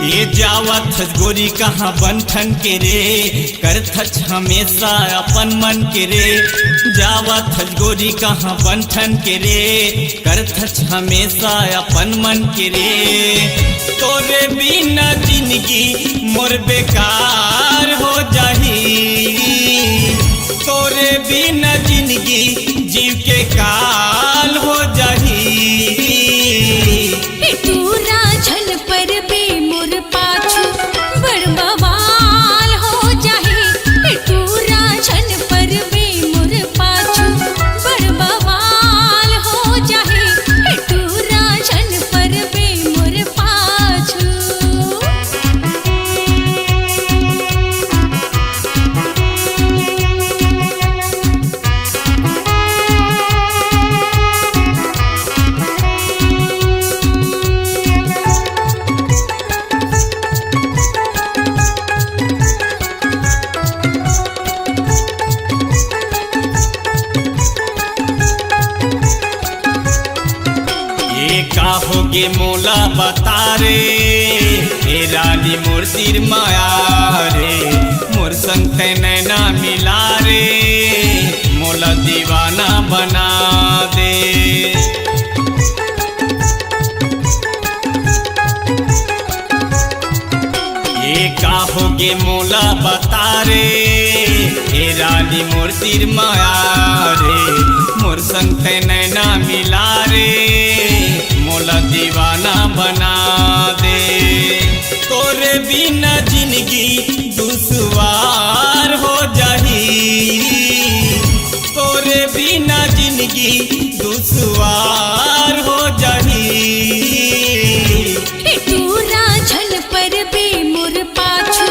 ये जावत गोरी कहाँ बंठन के रे, करथच हमेशा अपन मन के रे। जावत गोरी कहाँ बंठन के रे, करथच हमेशा अपन मन के रे। तोरे बिना जिंदगी मोर बेकार हो जाही, तोरे बिना जिंदगी जीव के काल हो जाही। तू राझन पर बे मोर पाछू बड़ बवाल हो जाही। तू राझन पर बे मोर पाछू बड़ बवाल हो जाही। तू राझन पर बे मोर पाछू। का होगे मोला बता रे, ए रानी मोर सिर माया रे। मोर संग नैना मिला रे, मोला दीवाना बना दे। ये का होगे मोला बता रे, ए रानी मोर सिर माया रे। मोर संग नैना मिला रे, मोला दीवाना बना दे। तोरे बिना जिंदगी दुश्वार हो जाही, तोरे बिना जिंदगी दुश्वार हो जाही। तू राझन पर बे मोर पाछू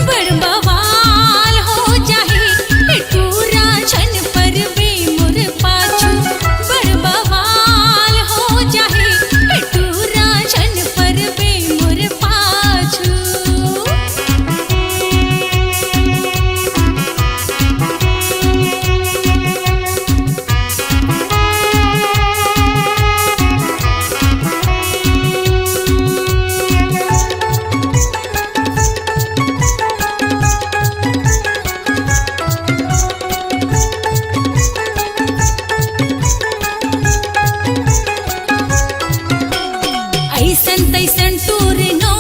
बड़ बवाल हो जाही। तू राझन पर बे मोर पाछू बड़ बवाल हो जाही। तू राझन पर बे मोर पाछू। ऐसन तैसन टूर नो